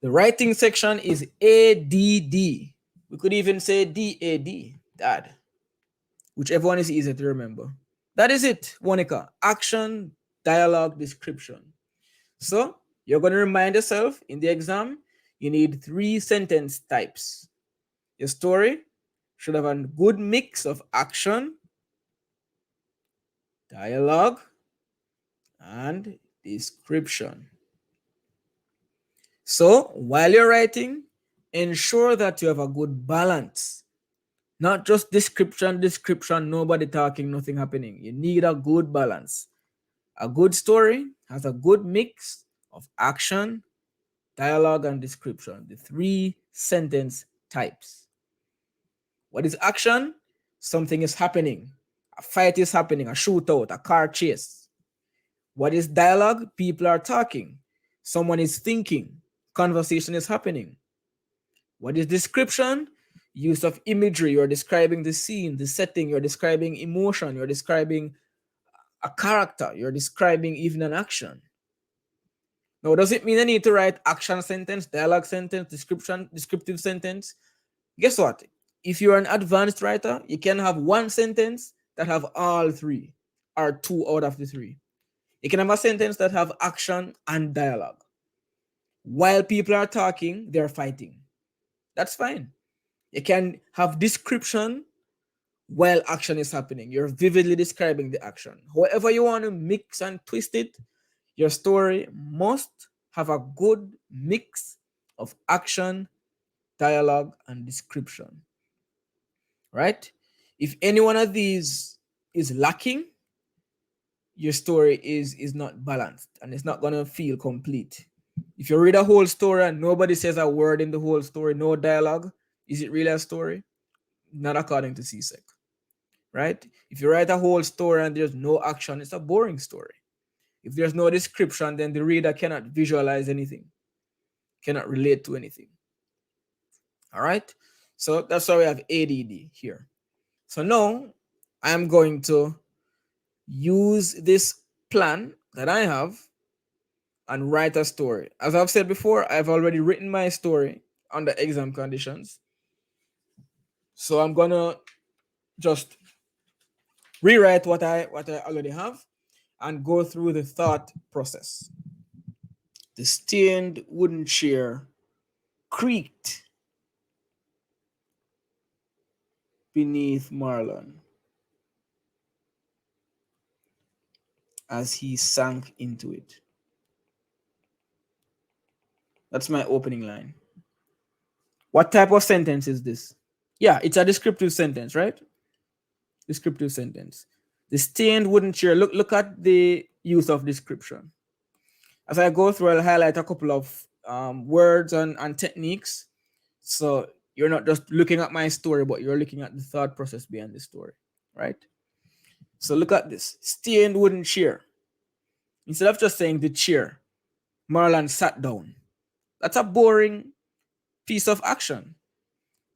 The writing section is ADD. We could even say DAD, dad, whichever one is easier to remember. That is it, Monica. Action, dialogue, description. So you're going to remind yourself in the exam, you need 3 sentence types. Your story should have a good mix of action, dialogue, and description. So while you're writing, ensure that you have a good balance. Not just description, nobody talking, nothing happening. You need a good balance. A good story has a good mix of action, dialogue, and description, the 3 sentence types. What is action? Something is happening. A fight is happening, a shootout, a car chase. What is dialogue? People are talking. Someone is thinking. Conversation is happening. What is description? Use of imagery. You're describing the scene, the setting. You're describing emotion. You're describing a character. You're describing even an action. Now, does it mean I need to write action sentence, dialogue sentence, descriptive sentence? Guess what? If you're an advanced writer, you can have 1 sentence that have all 3 or 2 out of the 3. You can have a sentence that have action and dialogue. While people are talking, they're fighting. That's fine. You can have description while action is happening. You're vividly describing the action. However you want to mix and twist it, your story must have a good mix of action, dialogue, and description. Right? If any one of these is lacking, your story is not balanced and it's not going to feel complete. If you read a whole story and nobody says a word in the whole story, no dialogue, is it really a story? Not according to CSEC. Right? If you write a whole story and there's no action, it's a boring story. If there's no description, then the reader cannot visualize anything, cannot relate to anything. All right? So that's why we have ADD here. So now I'm going to use this plan that I have and write a story. As I've said before, I've already written my story under exam conditions. So I'm gonna just rewrite what I already have and go through the thought process. The stained wooden chair creaked beneath Marlon as he sank into it. That's my opening line. What type of sentence is this? Yeah, it's a descriptive sentence, right? Descriptive sentence. The stained wooden chair. Look at the use of description. As I go through, I'll highlight a couple of words and techniques. So you're not just looking at my story, but you're looking at the thought process behind the story, right? So look at this. Stained wooden chair. Instead of just saying the chair, Marlon sat down. That's a boring piece of action.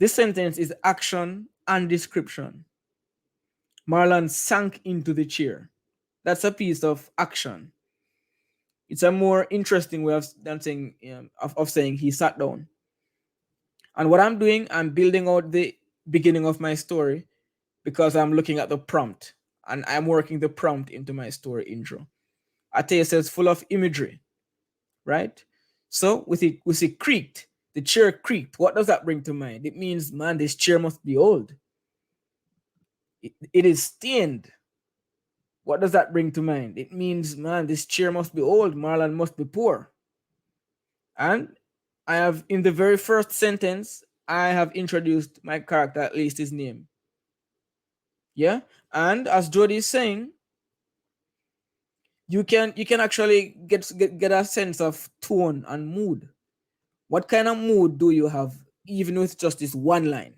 This sentence is action and description. Marlon sank into the chair. That's a piece of action. It's a more interesting way of saying of saying he sat down. And what I'm doing, I'm building out the beginning of my story because I'm looking at the prompt and I'm working the prompt into my story intro. Atay says full of imagery, right? So with it, we see creaked. The chair creaked. What does that bring to mind? It means, man, this chair must be old. It is stained. What does that bring to mind? It means, man, this chair must be old. Marlon must be poor. And I have, in the very first sentence, I have introduced my character, at least his name. Yeah. And as Jody is saying, you can actually get a sense of tone and mood. What kind of mood do you have, even with just this one line?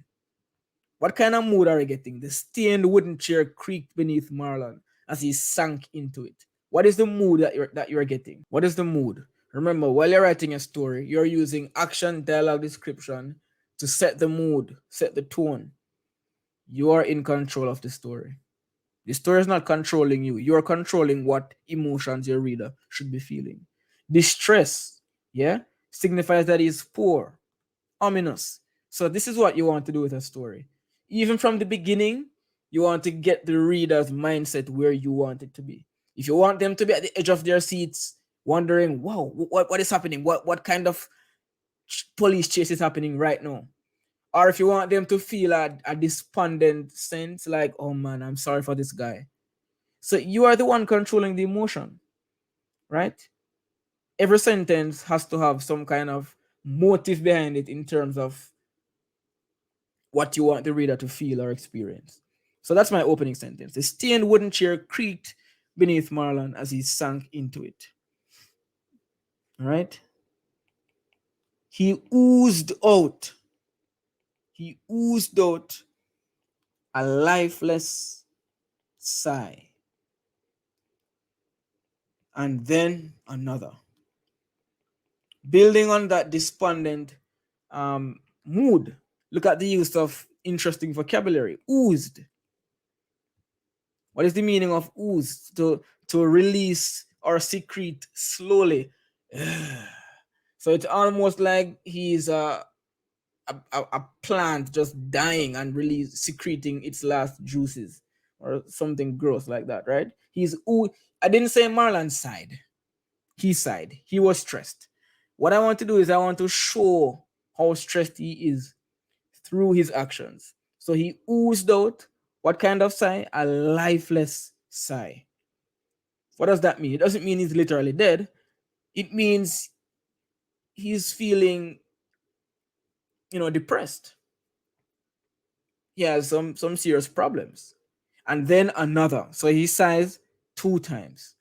What kind of mood are you getting? The stained wooden chair creaked beneath Marlon as he sank into it. What is the mood that you're getting? What is the mood? Remember, while you're writing a story, you're using action, dialogue, description to set the mood, set the tone. You are in control of the story. The story is not controlling you. You're controlling what emotions your reader should be feeling. Distress, yeah? signifies that he's poor, ominous. So this is what you want to do with a story. Even from the beginning, you want to get the reader's mindset where you want it to be. If you want them to be at the edge of their seats, wondering, wow, what is happening? What kind of police chase is happening right now? Or if you want them to feel a despondent sense, like, oh man, I'm sorry for this guy. So you are the one controlling the emotion, right? Every sentence has to have some kind of motive behind it in terms of what you want the reader to feel or experience. So that's my opening sentence. The stained wooden chair creaked beneath Marlon as he sank into it. All right. He oozed out. He oozed out a lifeless sigh. And then another. Building on that despondent mood, look at the use of interesting vocabulary. Oozed. What is the meaning of ooze? To release or secrete slowly. So it's almost like he's a plant just dying and release secreting its last juices or something gross like that, right? I didn't say Marlon sighed. He sighed. He was stressed. What I want to do is I want to show how stressed he is through his actions. So he oozed out what kind of sigh? A lifeless sigh. What does that mean? It doesn't mean he's literally dead. It means he's feeling, depressed. He has some serious problems. And then another. So he sighs 2 times.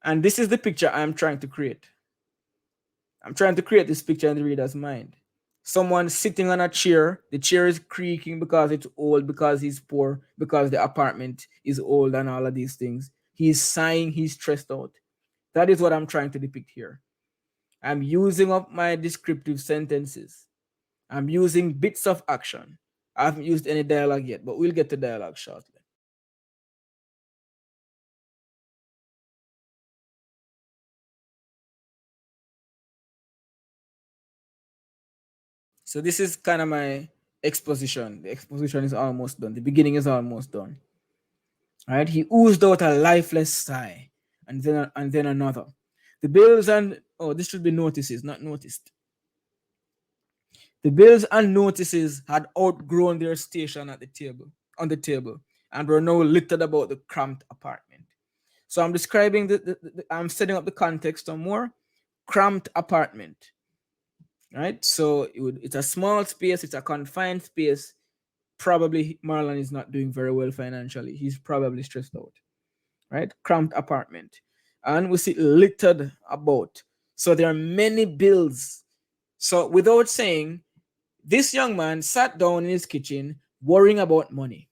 And this is the picture I'm trying to create. I'm trying to create this picture in the reader's mind. Someone sitting on a chair. The chair is creaking because it's old, because he's poor, because the apartment is old, and all of these things. He's sighing, he's stressed out. That is what I'm trying to depict here. I'm using up my descriptive sentences. I'm using bits of action. I haven't used any dialogue yet, but we'll get to dialogue shortly. So this is kind of my exposition. The exposition is almost done. The beginning is almost done. All right. He oozed out a lifeless sigh, and then another. The bills and this should be notices, not noticed. The bills and notices had outgrown their station at the table, on the table, and were now littered about the cramped apartment. So I'm describing I'm setting up the context of more cramped apartment, right? So it's a small space, it's a confined space. Probably Marlon is not doing very well financially. He's probably stressed out, right? Cramped apartment. And we see littered about. So there are many bills. So without saying, this young man sat down in his kitchen worrying about money.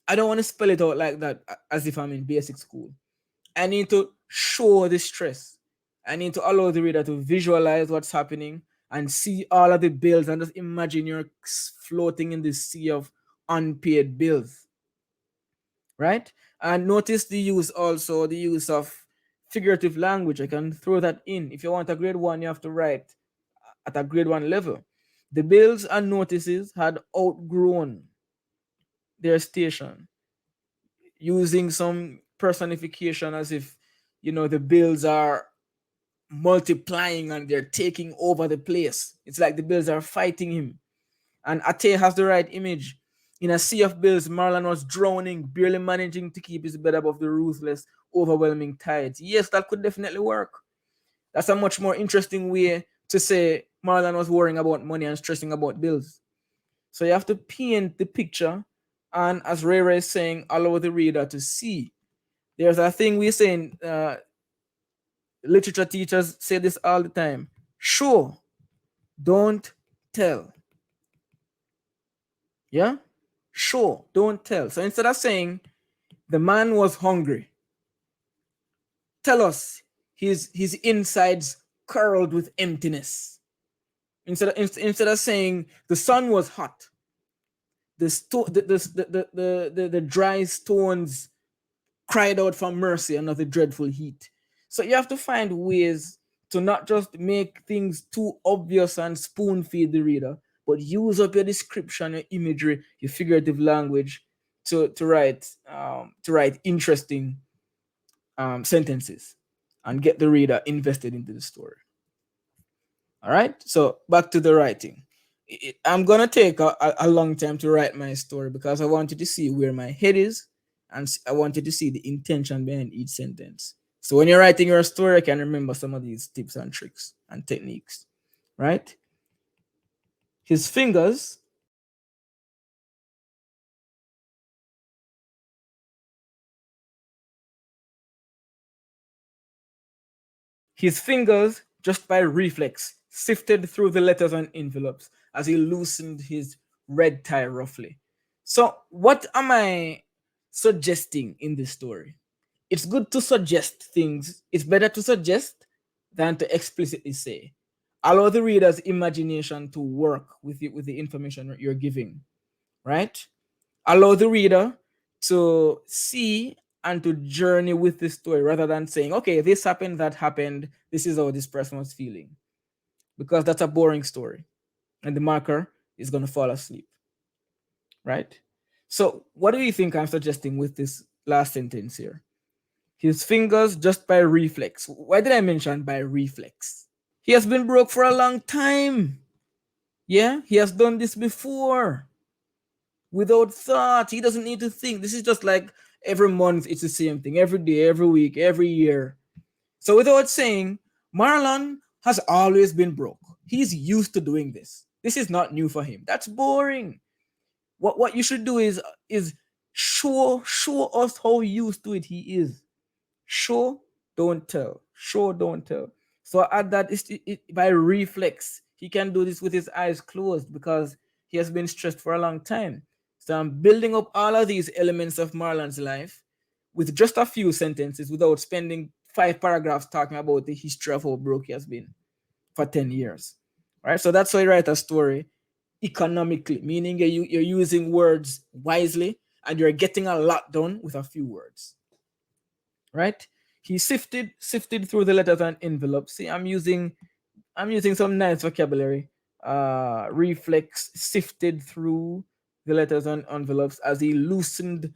I don't want to spell it out like that as if I'm in basic school. I need to show the stress. I need to allow the reader to visualize what's happening and see all of the bills and just imagine you're floating in the sea of unpaid bills, right? And notice the use of figurative language. I can throw that in. If you want a grade 1, you have to write at a grade 1 level. The bills and notices had outgrown their station, using some personification as if the bills are multiplying and they're taking over the place. It's like the bills are fighting him. And Ate has the right image. In a sea of bills, Marlon was drowning, barely managing to keep his bed above the ruthless, overwhelming tides. Yes, that could definitely work. That's a much more interesting way to say Marlon was worrying about money and stressing about bills. So you have to paint the picture, and as Ray Ray is saying, allow the reader to see. There's a thing we say in literature teachers say this all the time: show, don't tell. Yeah? Show, don't tell. So instead of saying the man was hungry, tell us his insides curled with emptiness. Instead of saying the sun was hot, the dry stones cried out for mercy under the dreadful heat. So you have to find ways to not just make things too obvious and spoon feed the reader, but use up your description, your imagery, your figurative language to write interesting sentences and get the reader invested into the story. All right. So back to the writing. I'm gonna take a long time to write my story because I wanted to see where my head is, and I wanted to see the intention behind each sentence. So when you're writing your story, I can remember some of these tips and tricks and techniques. Right? His fingers His fingers, just by reflex, sifted through the letters and envelopes as he loosened his red tie roughly. So, what am I suggesting in this story? It's good to suggest things. It's better to suggest than to explicitly say. Allow the reader's imagination to work with the information you're giving, right? Allow the reader to see and to journey with the story rather than saying, okay, this happened, that happened, this is how this person was feeling. Because that's a boring story. And the marker is going to fall asleep. Right? So, what do you think I'm suggesting with this last sentence here? His fingers just by reflex. Why did I mention by reflex? He has been broke for a long time. Yeah, he has done this before without thought. He doesn't need to think. This is just like every month, it's the same thing. Every day, every week, every year. So without saying, Marlon has always been broke. He's used to doing this. This is not new for him. That's boring. What you should do is show us how used to it he is. Show, don't tell. Show, don't tell. So add that by reflex. He can do this with his eyes closed because he has been stressed for a long time. So I'm building up all of these elements of Marlon's life with just a few sentences without spending 5 paragraphs talking about the history of how broke he has been for 10 years. Right? So that's how you write a story economically, meaning you're using words wisely and you're getting a lot done with a few words. Right? He sifted through the letters and envelopes. See, I'm using some nice vocabulary. Reflex sifted through the letters and envelopes as he loosened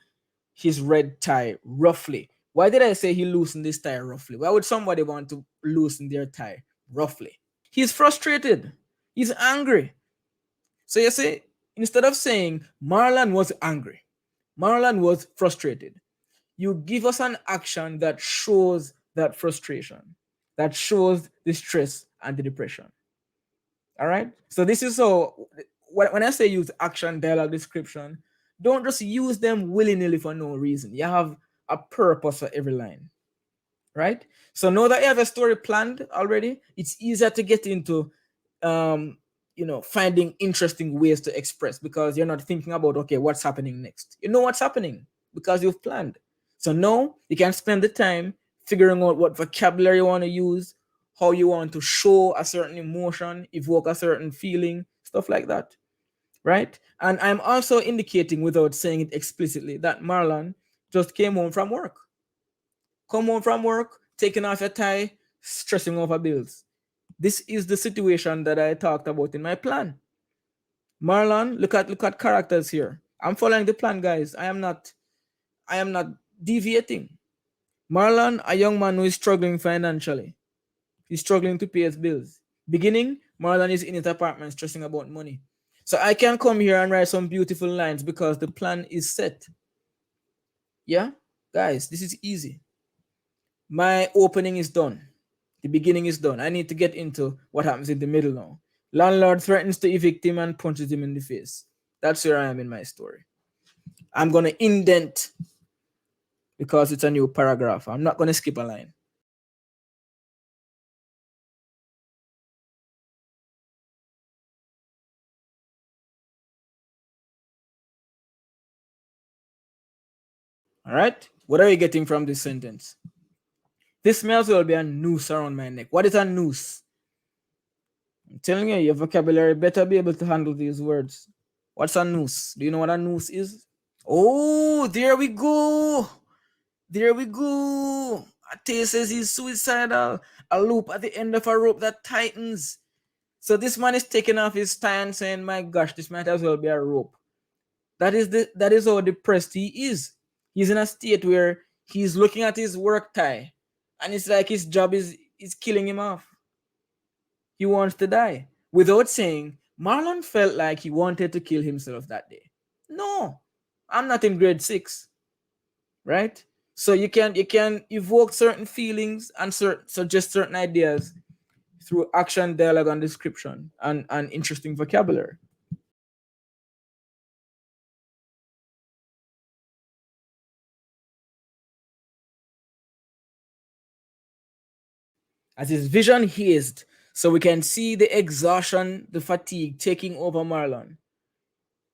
his red tie roughly. Why did I say he loosened his tie roughly? Why would somebody want to loosen their tie roughly? He's frustrated. He's angry. So you see, instead of saying Marlon was angry, Marlon was frustrated, you give us an action that shows that frustration, that shows the stress and the depression. All right. So this is so when I say use action, dialogue, description, don't just use them willy nilly for no reason. You have a purpose for every line, right? So now that you have a story planned already, it's easier to get into um finding interesting ways to express because you're not thinking about, okay, what's happening next. You know what's happening because you've planned. So now you can spend the time figuring out what vocabulary you want to use, how you want to show a certain emotion, evoke a certain feeling, stuff like that, right? And I'm also indicating without saying it explicitly that Marlon just came home from work. Come home from work, taking off your tie, stressing over bills. This is the situation that I talked about in my plan. Marlon, look at characters here. I'm following the plan, guys. I am not deviating. Marlon, a young man who is struggling financially. He's struggling to pay his bills. Beginning, Marlon is in his apartment stressing about money. So I can come here and write some beautiful lines because the plan is set. Yeah? Guys, this is easy. My opening is done. The beginning is done. I need to get into what happens in the middle now. Landlord threatens to evict him and punches him in the face. That's where I am in my story. I'm going to indent because it's a new paragraph. I'm not going to skip a line. All right? What are you getting from this sentence? This may as well be a noose around my neck. What is a noose? I'm telling you, your vocabulary better be able to handle these words. What's a noose? Do you know what a noose is? Oh, there we go. There we go. Tay says he's suicidal. A loop at the end of a rope that tightens. So this man is taking off his tie and saying, "My gosh, this might as well be a rope." That is how depressed he is. He's in a state where he's looking at his work tie, and it's like his job is killing him off. He wants to die. Without saying, Marlon felt like he wanted to kill himself that day. No, I'm not in grade six, right? So you can evoke certain feelings and suggest certain ideas through action, dialogue, and description, and interesting vocabulary. As his vision hazed, so we can see the exhaustion, the fatigue taking over Marlon.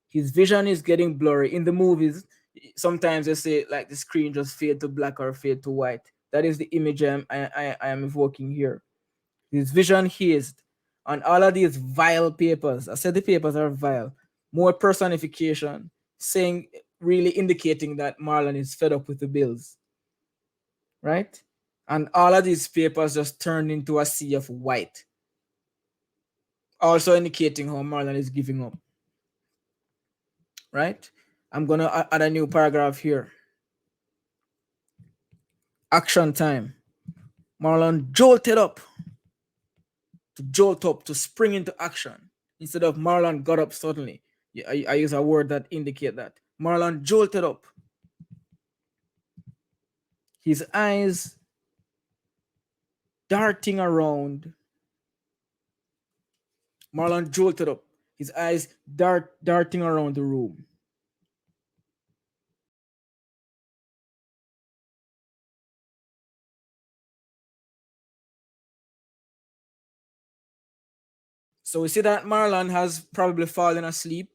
His vision is getting blurry. In the movies, sometimes they say like the screen just fade to black or fade to white. That is the image I am evoking here. His vision hazed on all of these vile papers. I said the papers are vile. More personification, saying, really indicating that Marlon is fed up with the bills, right? And all of these papers just turned into a sea of white, also indicating how Marlon is giving up, right? I'm gonna add a new paragraph here. Action time. Marlon jolted up, to jolt up, to spring into action. Instead of Marlon got up suddenly. Yeah, I use a word that indicate that. Marlon jolted up. His eyes darting around. Marlon jolted up. His eyes darting around the room. So we see that Marlon has probably fallen asleep.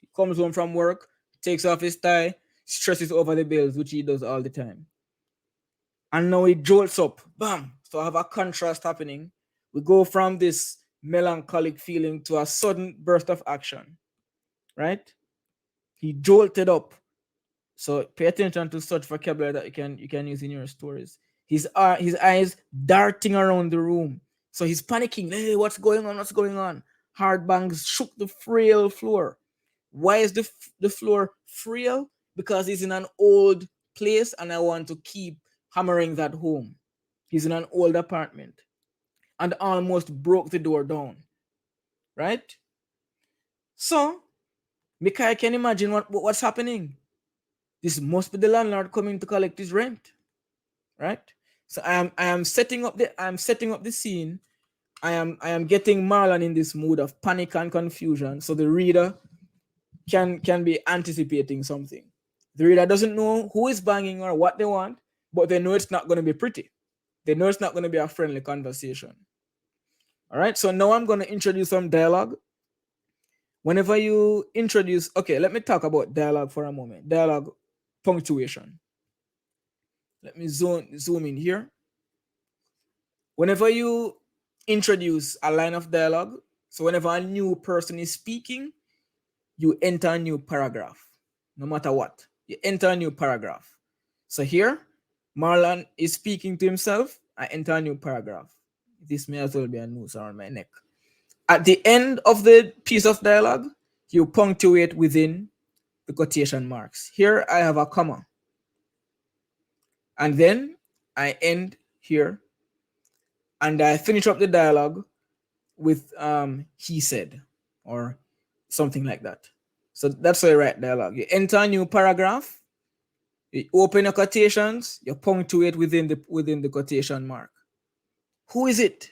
He comes home from work, takes off his tie, stresses over the bills, which he does all the time. And now he jolts up. Bam! So I have a contrast happening. We go from this melancholic feeling to a sudden burst of action, right? He jolted up. So pay attention to such vocabulary that you can use in your stories. His eyes darting around the room. So he's panicking. Hey, what's going on? What's going on? Hard bangs shook the frail floor. Why is the floor frail? Because he's in an old place and I want to keep hammering that home. He's in an old apartment and almost broke the door down, right? So Mikai can imagine what's happening. This must be the landlord coming to collect his rent, right? So I am setting up the scene. I am getting Marlon in this mood of panic and confusion, so the reader can be anticipating something. The reader doesn't know who is banging or what they want, but they know it's not going to be pretty. They know it's not going to be a friendly conversation. All right. So now I'm going to introduce some dialogue. Whenever you introduce, okay, let me talk about dialogue for a moment. Dialogue punctuation. Let me zoom in here. Whenever you introduce a line of dialogue, so whenever a new person is speaking, you enter a new paragraph. No matter what, you enter a new paragraph. So here, Marlon is speaking to himself. I enter a new paragraph. This may as well be a noose around my neck. At the end of the piece of dialogue, you punctuate within the quotation marks. Here I have a comma. And then I end here and I finish up the dialogue with he said or something like that. So that's how you write dialogue. You enter a new paragraph, you open your quotations, you punctuate within the quotation mark. Who is it?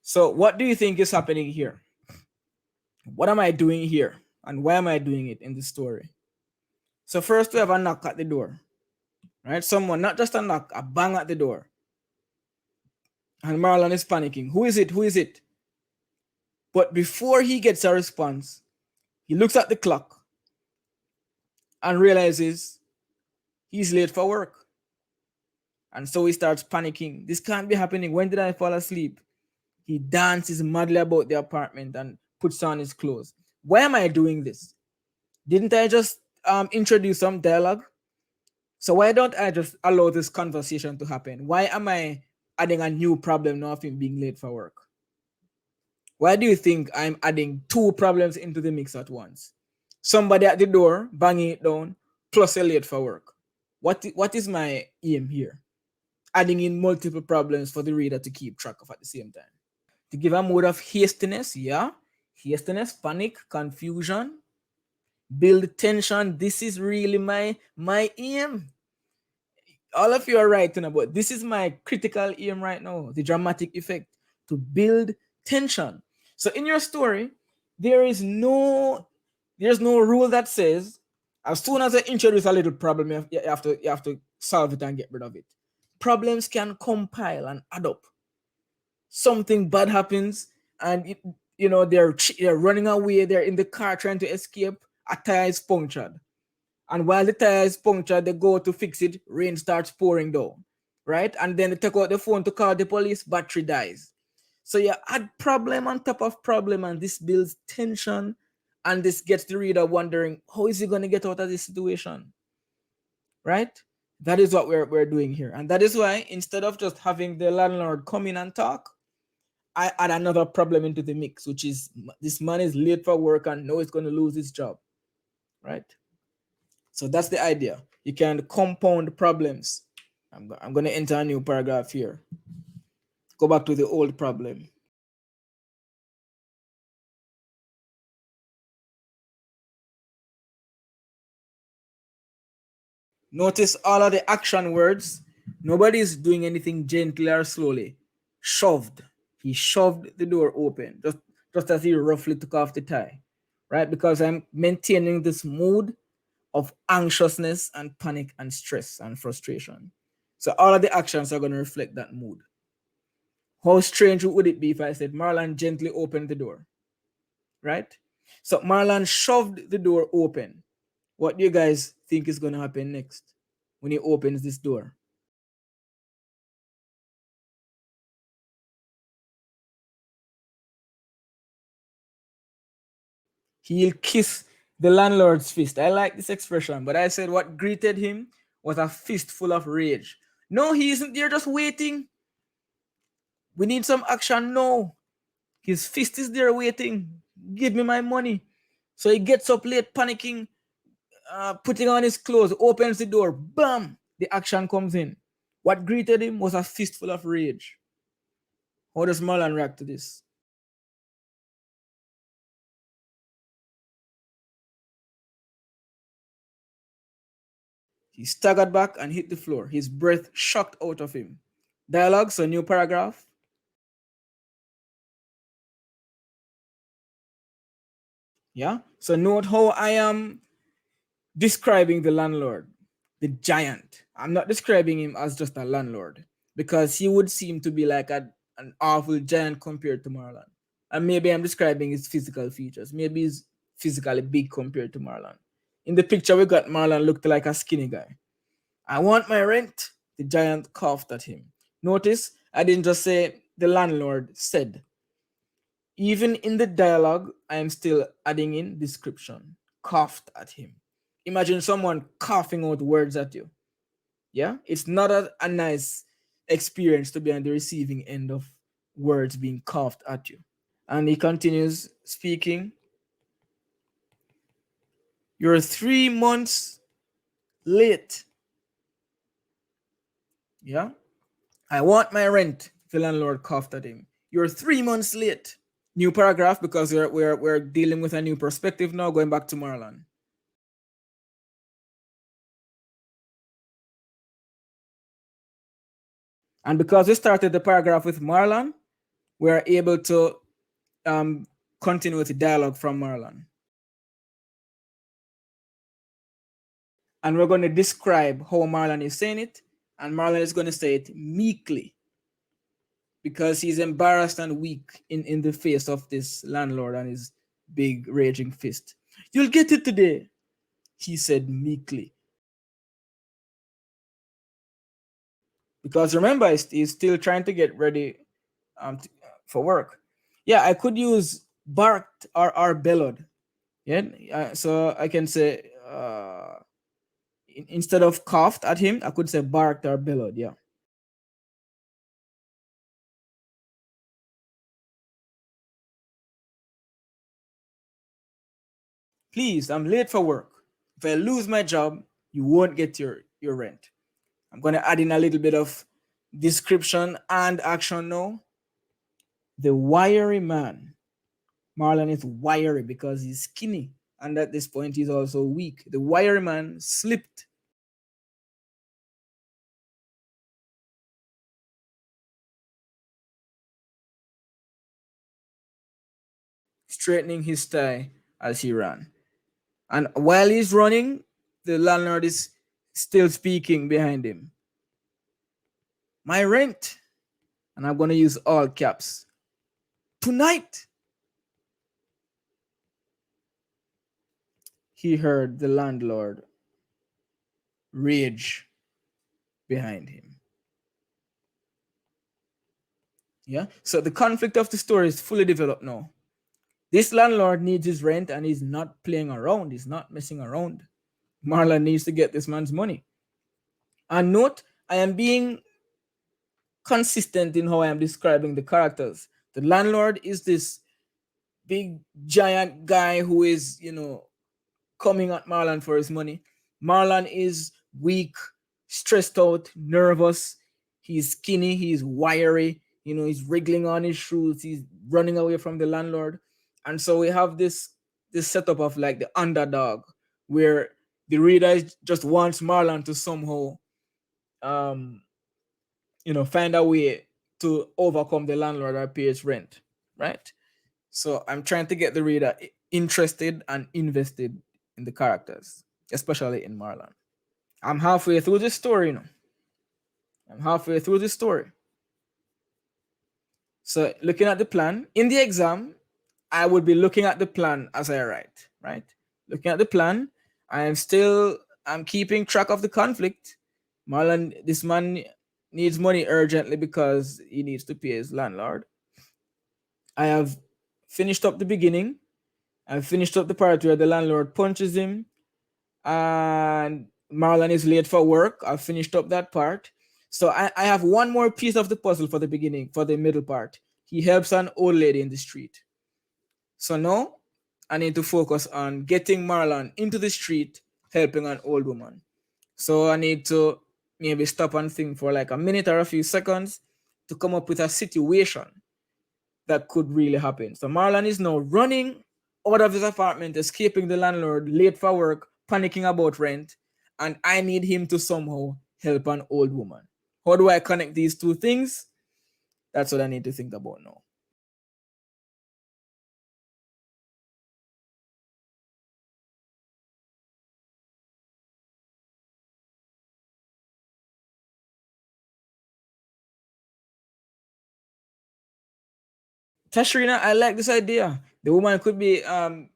So what do you think is happening here? What am I doing here? And why am I doing it in the story? So first we have a knock at the door, right? Someone, not just a knock, a bang at the door. And Marlon is panicking. Who is it? Who is it? But before he gets a response, he looks at the clock and realizes he's late for work. And so he starts panicking. This can't be happening. When did I fall asleep? He dances madly about the apartment and puts on his clothes. Why am I doing this? Didn't I just introduce some dialogue? So why don't I just allow this conversation to happen? Why am I adding a new problem now of him being late for work? Why do you think I'm adding two problems into the mix at once? Somebody at the door banging it down, plus a late for work. What is my aim here? Adding in multiple problems for the reader to keep track of at the same time. To give a mode of hastiness, yeah. Hastiness, panic, confusion, build tension. This is really my aim. All of you are right, but this is my critical aim right now, the dramatic effect, to build tension. So in your story, there's no rule that says as soon as I introduce a little problem, you have to solve it and get rid of it. Problems can compile and add up. Something bad happens, and they're running away. They're in the car trying to escape. A tire is punctured. And while the tire is punctured, they go to fix it. Rain starts pouring down, right? And then they take out the phone to call the police. Battery dies. So you add problem on top of problem, and this builds tension, and this gets the reader wondering, how is he going to get out of this situation, right? That is what we're doing here. And that is why instead of just having the landlord come in and talk, I add another problem into the mix, which is this man is late for work and knows he's going to lose his job, right? So that's the idea. You can compound problems. I'm going to enter a new paragraph here. Go back to the old problem. Notice all of the action words. Nobody's doing anything gently or slowly. Shoved. He shoved the door open, just as he roughly took off the tie, right? Because I'm maintaining this mood of anxiousness and panic and stress and frustration. So all of the actions are going to reflect that mood. How strange would it be if I said Marlon gently opened the door, right? So Marlon shoved the door open. What do you guys think is going to happen next when he opens this door? He'll kiss the landlord's fist. I like this expression, but I said what greeted him was a fist full of rage. No, he isn't there just waiting. We need some action now. His fist is there waiting. Give me my money. So he gets up late, panicking, putting on his clothes, opens the door, bam, the action comes in. What greeted him was a fistful of rage. How does Marlon react to this? He staggered back and hit the floor, his breath shocked out of him. Dialogue, so new paragraph. Yeah. So note how I am describing the landlord, the giant. I'm not describing him as just a landlord because he would seem to be like an awful giant compared to Marlon. And maybe I'm describing his physical features. Maybe he's physically big compared to Marlon. In the picture we got, Marlon looked like a skinny guy. I want my rent. The giant coughed at him. Notice I didn't just say the landlord said. Even in the dialogue, I am still adding in description. Coughed at him. Imagine someone coughing out words at you. Yeah, it's not a nice experience to be on the receiving end of words being coughed at you. And he continues speaking. You're 3 months late. Yeah, I want my rent. The landlord coughed at him. You're 3 months late. New paragraph because we're dealing with a new perspective now, going back to Marlon. And because we started the paragraph with Marlon, we're able to continue with the dialogue from Marlon. And we're going to describe how Marlon is saying it, and Marlon is going to say it meekly because he's embarrassed and weak in the face of this landlord and his big raging fist. You'll get it today, he said meekly. Because remember, he's still trying to get ready for work. Yeah, I could use barked or bellowed. Yeah, so I can say instead of coughed at him, I could say barked or bellowed. Yeah. Please, I'm late for work. If I lose my job, you won't get your rent. I'm going to add in a little bit of description and action now. The wiry man. Marlon is wiry because he's skinny. And at this point, he's also weak. The wiry man slipped, straightening his tie as he ran. And while he's running, the landlord is still speaking behind him. My rent. And I'm going to use all caps. Tonight. He heard the landlord rage behind him. Yeah. So the conflict of the story is fully developed now. This landlord needs his rent and he's not playing around. He's not messing around. Marlon needs to get this man's money. And note, I am being consistent in how I am describing the characters. The landlord is this big giant guy who is, coming at Marlon for his money. Marlon is weak, stressed out, nervous. He's skinny, he's wiry, he's wriggling on his shoes, he's running away from the landlord. And so we have this setup of like the underdog where the reader just wants Marlon to somehow find a way to overcome the landlord or pay his rent, right? So I'm trying to get the reader interested and invested in the characters, especially in Marlon. I'm halfway through this story, I'm halfway through this story. So looking at the plan, in the exam, I would be looking at the plan as I write, right? Looking at the plan, I'm keeping track of the conflict. Marlon, this man needs money urgently because he needs to pay his landlord. I have finished up the beginning. I've finished up the part where the landlord punches him and Marlon is late for work. I've finished up that part. So I have one more piece of the puzzle for the beginning, for the middle part. He helps an old lady in the street. So now I need to focus on getting Marlon into the street, helping an old woman. So I need to maybe stop and think for like a minute or a few seconds to come up with a situation that could really happen. So Marlon is now running out of his apartment, escaping the landlord, late for work, panicking about rent, and I need him to somehow help an old woman. How do I connect these two things? That's what I need to think about now. Tashrina, I like this idea. The woman could be under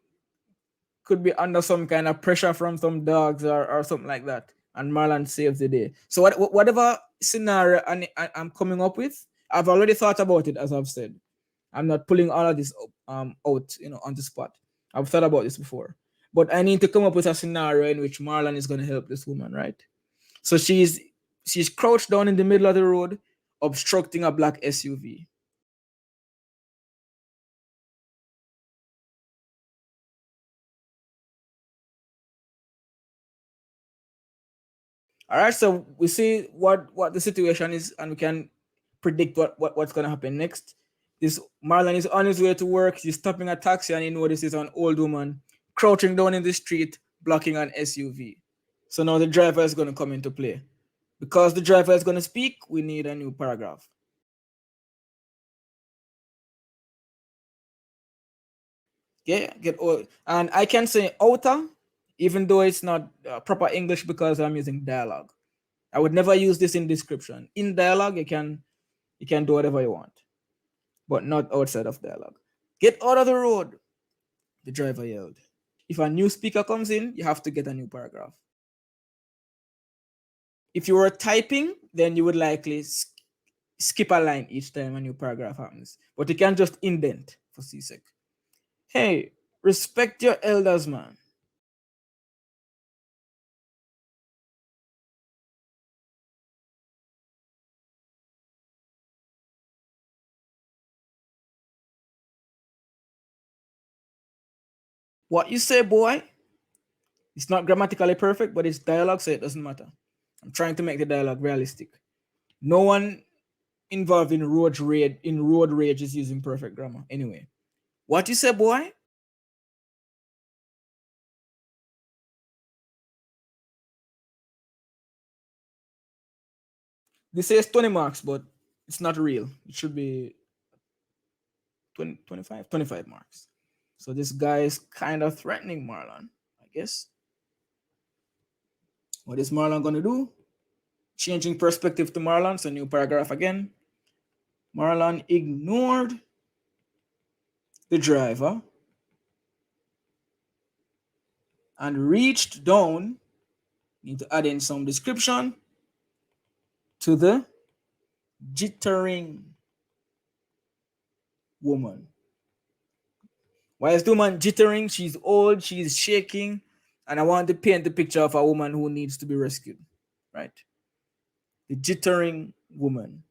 some kind of pressure from some dogs or something like that, and Marlon saves the day. So whatever scenario I'm coming up with, I've already thought about it, as I've said. I'm not pulling all of this out, on the spot. I've thought about this before, but I need to come up with a scenario in which Marlon is going to help this woman, right? So she's crouched down in the middle of the road, obstructing a black SUV. All right, so we see what the situation is, and we can predict what's gonna happen next. This Marlon is on his way to work. He's stopping a taxi, and he notices an old woman crouching down in the street, blocking an SUV. So now the driver is gonna come into play. Because the driver is gonna speak, we need a new paragraph. Get all, and I can say outer, even though it's not proper English because I'm using dialogue. I would never use this in description. In dialogue, you can do whatever you want, but not outside of dialogue. Get out of the road, the driver yelled. If a new speaker comes in, you have to get a new paragraph. If you were typing, then you would likely skip a line each time a new paragraph happens. But you can't just indent for CSEC. Hey, respect your elders, man. What you say, boy? It's not grammatically perfect, but it's dialogue, so it doesn't matter. I'm trying to make the dialogue realistic. No one involved in road rage is using perfect grammar. Anyway, what you say, boy? This says 20 marks, but it's not real. It should be 20, 25 marks. So this guy is kind of threatening Marlon, I guess. What is Marlon going to do? Changing perspective to Marlon, so new paragraph again. Marlon ignored the driver and reached down. Need to add in some description to the jittering woman. Why is the woman jittering? She's old, she's shaking, and I want to paint the picture of a woman who needs to be rescued, right? The jittering woman.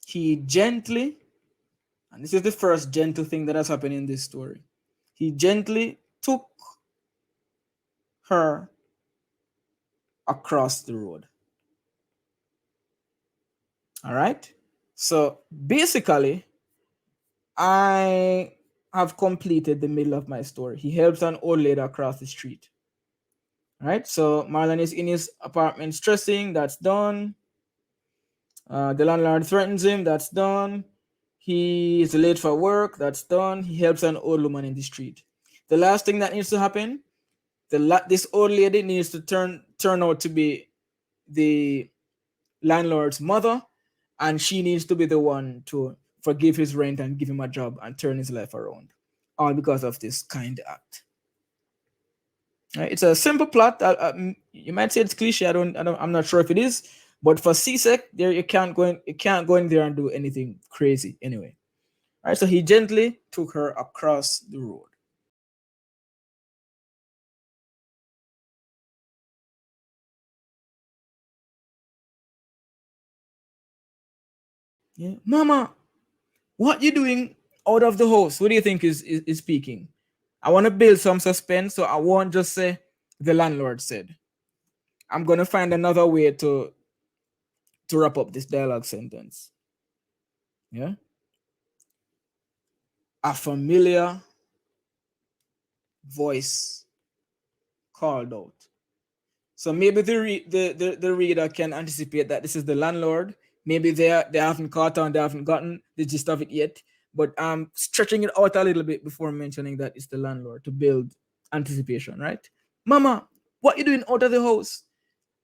He gently, and this is the first gentle thing that has happened in this story, he gently took her across the road. All right. So basically, I have completed the middle of my story. He helps an old lady across the street. All right. So Marlon is in his apartment stressing. That's done. The landlord threatens him. That's done. He is late for work. That's done. He helps an old woman in the street. The last thing that needs to happen, this old lady needs to turn out to be the landlord's mother, and she needs to be the one to forgive his rent and give him a job and turn his life around, all because of this kind act. Right? It's a simple plot. You might say it's cliche. I'm not sure if it is, but for CSEC, there you can't go in there and do anything crazy anyway. All right. So he gently took her across the road. Yeah, Mama, what you doing out of the house? What do you think is speaking? I want to build some suspense, so I won't just say the landlord said. I'm gonna find another way to wrap up this dialogue sentence. Yeah, a familiar voice called out. So maybe the reader can anticipate that this is the landlord. Maybe they haven't caught on, they haven't gotten the gist of it yet. But I'm stretching it out a little bit before mentioning that it's the landlord to build anticipation, right? Mama, what you doing out of the house?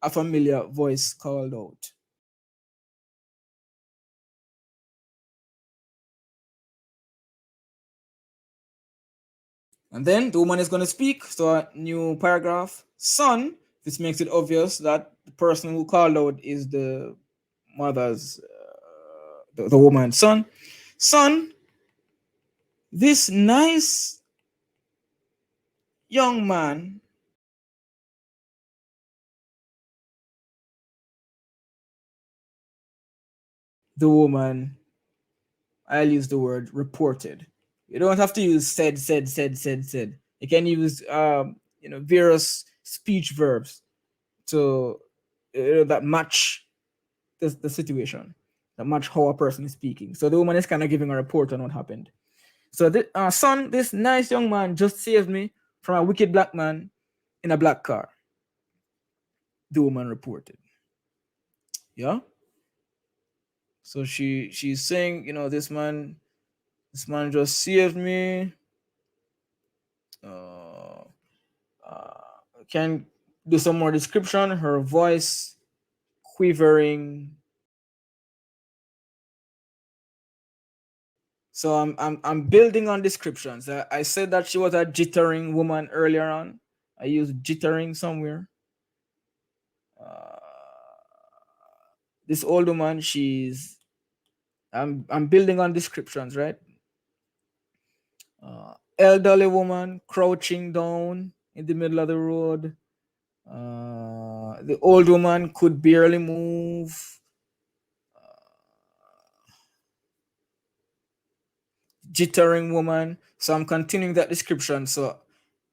A familiar voice called out. And then the woman is going to speak. So a new paragraph. Son, this makes it obvious that the person who called out is the mother's, the woman's son. Son, this nice young man, the woman, I'll use the word reported. You don't have to use said. You can use various speech verbs to that match the situation, that match how a person is speaking. So the woman is kind of giving a report on what happened. So, son, this nice young man just saved me from a wicked black man in a black car. The woman reported. Yeah. So she's saying, this man This man just saved me. Uh, can do some more description. Her voice quivering. So I'm building on descriptions. I said that she was a jittering woman earlier on. I used jittering somewhere. Uh, this old woman, she's I'm building on descriptions, right? Elderly woman crouching down in the middle of the road. The old woman could barely move. Jittering woman. So I'm continuing that description. So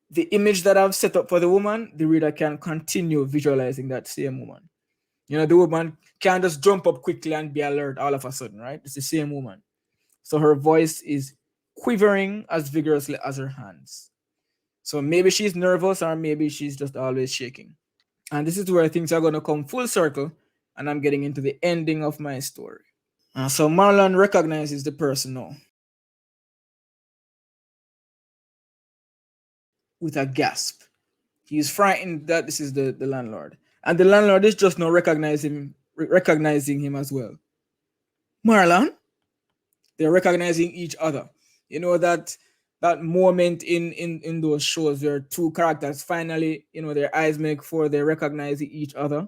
the image that I've set up for the woman, the reader can continue visualizing that same woman. You know, the woman can't just jump up quickly and be alert all of a sudden, right? It's the same woman. So her voice is quivering as vigorously as her hands. So maybe she's nervous or maybe she's just always shaking. And this is where things are going to come full circle. And I'm getting into the ending of my story. So Marlon recognizes the person now with a gasp. He's frightened that this is the landlord. And the landlord is just now recognizing him as well. Marlon? They're recognizing each other. You know that moment in those shows where two characters finally, you know, their eyes make for they recognize each other,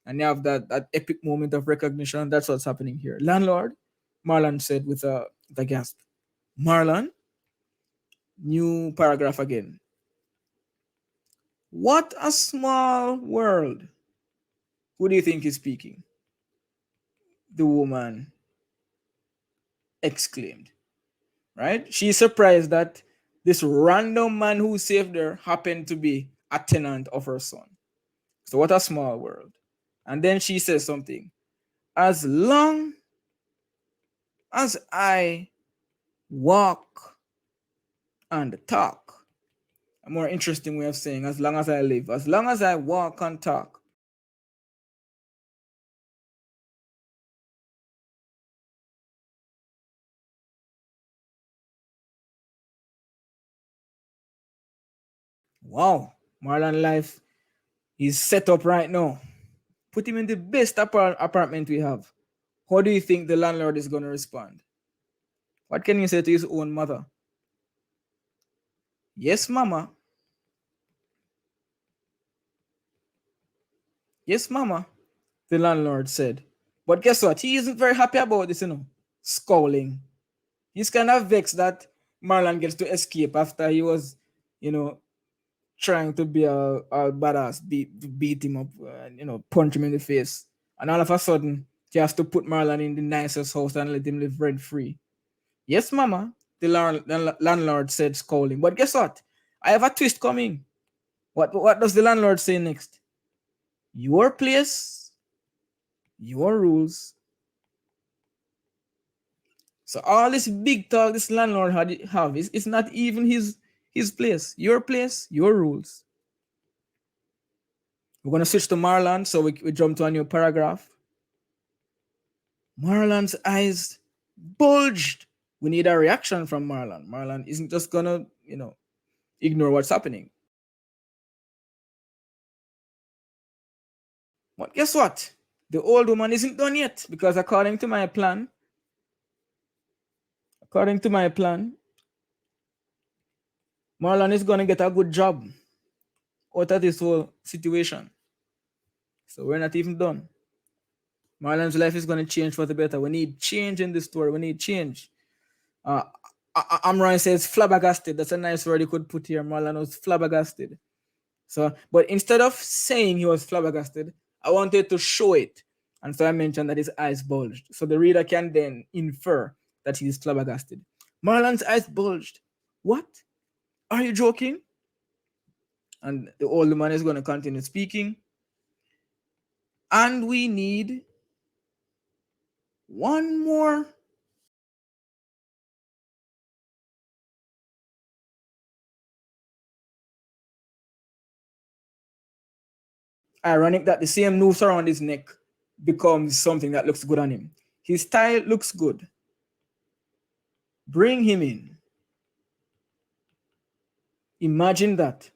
and you have that epic moment of recognition. That's what's happening here. Landlord, Marlon said with a gasp. Marlon, new paragraph again. What a small world. Who do you think is speaking? The woman exclaimed. Right? She's surprised that this random man who saved her happened to be a tenant of her son. So, what a small world. And then she says something. As long as I walk and talk, a more interesting way of saying, as long as I live, as long as I walk and talk. Wow, Marlon life is set up right now. Put him in the best apartment we have. How do you think the landlord is going to respond? What can you say to his own mother? Yes, mama. Yes, mama, the landlord said. But guess what? He isn't very happy about this, you know, scowling. He's kind of vexed that Marlon gets to escape after he was, you know, trying to be a badass, beat him up, you know, punch him in the face. And all of a sudden, he has to put Marlon in the nicest house and let him live rent free. Yes, mama, the landlord said, scowling. But guess what? I have a twist coming. What does the landlord say next? Your place, your rules. So all this big talk this landlord have is it's not even his place. Your place, your rules. We're gonna switch to Marlon, so we jump to a new paragraph. Marlon's eyes bulged. We need a reaction from Marlon. Marlon isn't just gonna, you know, ignore what's happening. But guess what? The old woman isn't done yet because according to my plan, Marlon is gonna get a good job out of this whole situation. So we're not even done. Marlon's life is going to change for the better. We need change in this story. We need change. Uh, Amran says flabbergasted. That's a nice word you could put here. Marlon was flabbergasted. So, but instead of saying he was flabbergasted, I wanted to show it. And so I mentioned that his eyes bulged. So the reader can then infer that he is flabbergasted. Marlon's eyes bulged. What? Are you joking? And the old man is going to continue speaking. And we need one more. Ironic that the same noose around his neck becomes something that looks good on him. His style looks good, Bring him in. Imagine that.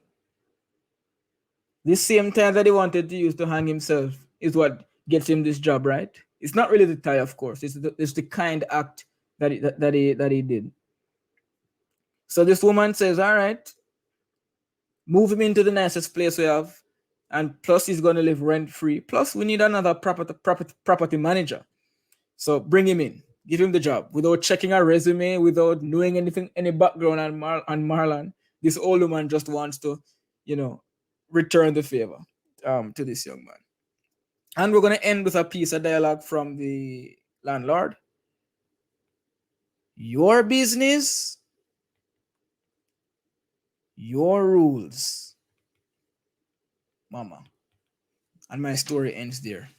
This same tie that he wanted to use to hang himself is what gets him this job, right? It's not really the tie, of course. It's the kind act that he did. So this woman says, "All right, move him into the nicest place we have, and plus he's going to live rent free. Plus we need another property manager. So bring him in, give him the job without checking a resume, without knowing anything, any background on Marlon. This old woman just wants to, you know, return the favor to this young man." And we're going to end with a piece of dialogue from the landlord. "Your business, your rules, mama." And my story ends there.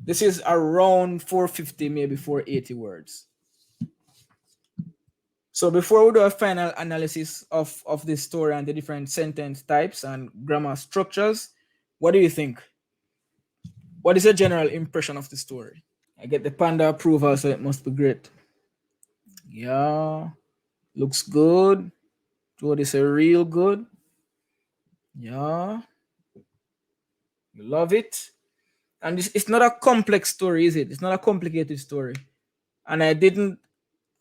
This is around 450, maybe 480 words. So before we do a final analysis of this story and the different sentence types and grammar structures, what do you think? What is your general impression of the story? I get the panda approval, so it must be great. Yeah, looks good. What is a real good? Yeah, you love it. And it's not a complex story, is it? It's not a complicated story. And I didn't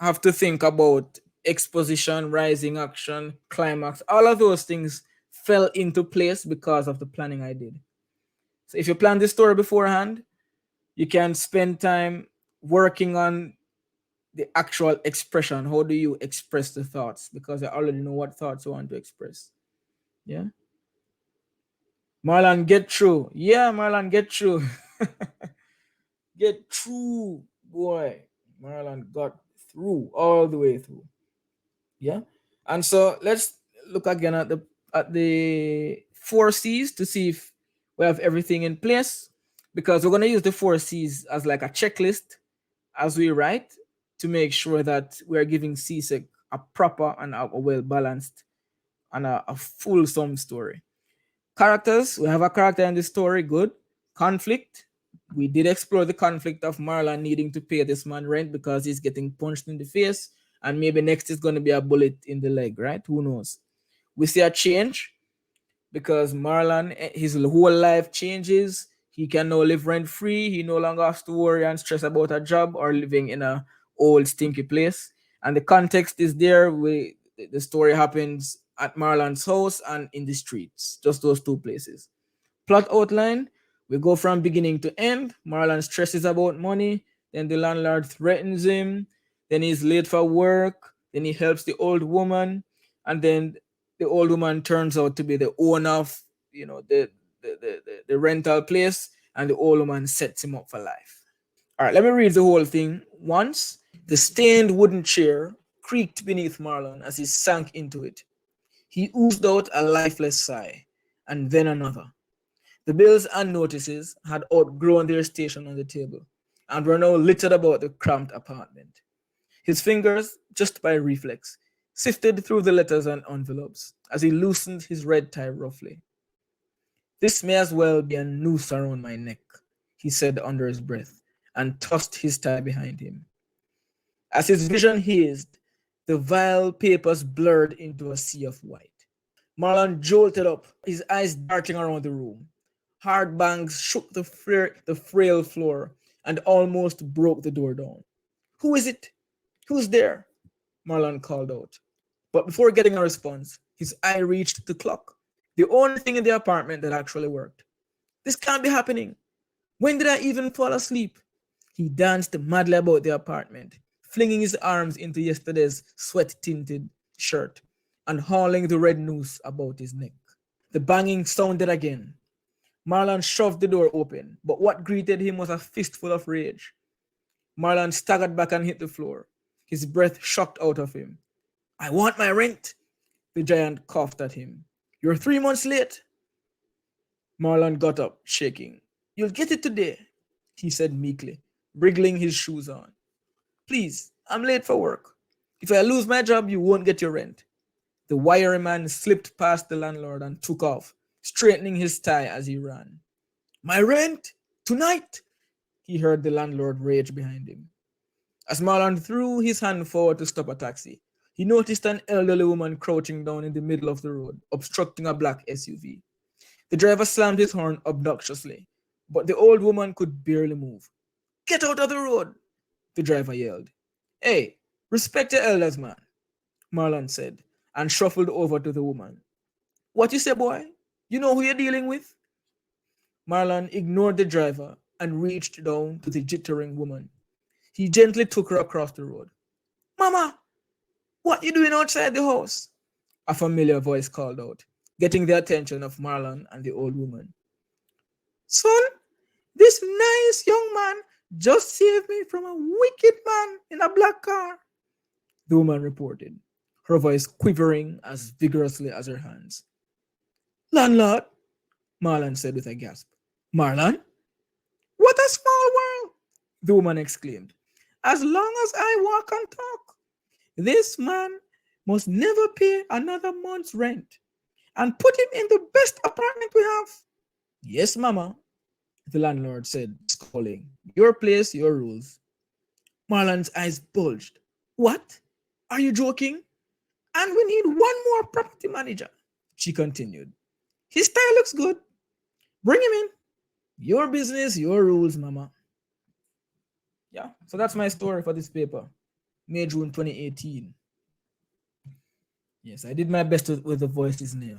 have to think about exposition, rising action, climax. All of those things fell into place because of the planning I did. So if you plan this story beforehand, you can spend time working on the actual expression. How do you express the thoughts? Because I already know what thoughts you want to express. Yeah. Marlon, get through. Yeah, Marlon, get through. Get through, boy. Marlon got through all the way through. Yeah. And so let's look again at the four C's to see if we have everything in place, because we're going to use the four C's as like a checklist as we write to make sure that we are giving CSEC a proper and a well balanced and a fulsome story. Characters, we have a character in the story, good. Conflict, we did explore the conflict of Marlon needing to pay this man rent because he's getting punched in the face, and maybe next is going to be a bullet in the leg, right? Who knows? We see a change because Marlon, his whole life changes. He can now live rent free. He no longer has to worry and stress about a job or living in a old stinky place. And the context is there. The story happens at Marlon's house and in the streets, just those two places. Plot outline, we go from beginning to end. Marlon stresses about money, then the landlord threatens him, then he's late for work, then he helps the old woman, and then the old woman turns out to be the owner of the rental place, and the old woman sets him up for life. All right, let me read the whole thing once. The stained wooden chair creaked beneath Marlon as he sank into it. He oozed out a lifeless sigh, and then another. The bills and notices had outgrown their station on the table and were now littered about the cramped apartment. His fingers, just by reflex, sifted through the letters and envelopes as he loosened his red tie roughly. "This may as well be a noose around my neck," he said under his breath, and tossed his tie behind him. As his vision hazed, the vile papers blurred into a sea of white. Marlon jolted up, his eyes darting around the room. Hard bangs shook the frail floor and almost broke the door down. "Who is it? Who's there?" Marlon called out. But before getting a response, his eye reached the clock, the only thing in the apartment that actually worked. "This can't be happening. When did I even fall asleep?" He danced madly about the apartment, flinging his arms into yesterday's sweat-tinted shirt and hauling the red noose about his neck. The banging sounded again. Marlon shoved the door open, but what greeted him was a fistful of rage. Marlon staggered back and hit the floor. His breath shocked out of him. "I want my rent," the giant coughed at him. "You're 3 months late." Marlon got up, shaking. "You'll get it today," he said meekly, wriggling his shoes on. "Please, I'm late for work. If I lose my job, you won't get your rent." The wiry man slipped past the landlord and took off, straightening his tie as he ran. "My rent? Tonight?" he heard the landlord rage behind him. As Marlon threw his hand forward to stop a taxi, he noticed an elderly woman crouching down in the middle of the road, obstructing a black SUV. The driver slammed his horn obnoxiously, but the old woman could barely move. Get out of the road, the driver yelled. Hey, respect your elders, man, Marlon said, and shuffled over to the woman. What you say, boy? You know who you're dealing with? Marlon ignored the driver and reached down to the jittering woman. He gently took her across the road. Mama, what you doing outside the house? A familiar voice called out, getting the attention of Marlon and the old woman. Son, this nice young man just saved me from a wicked man in a black car, the woman reported, her voice quivering as vigorously as her hands. Landlord, Marlon said with a gasp. Marlon? What a small world, the woman exclaimed. As long as I walk and talk, this man must never pay another month's rent and put him in the best apartment we have. Yes, Mama, the landlord said, scowling. Your place, your rules. Marlon's eyes bulged. What? Are you joking? And we need one more property manager, she continued. His style looks good. Bring him in. Your business, your rules, Mama. Yeah, so that's my story for this paper. May, June 2018. Yes, I did my best with the voices now.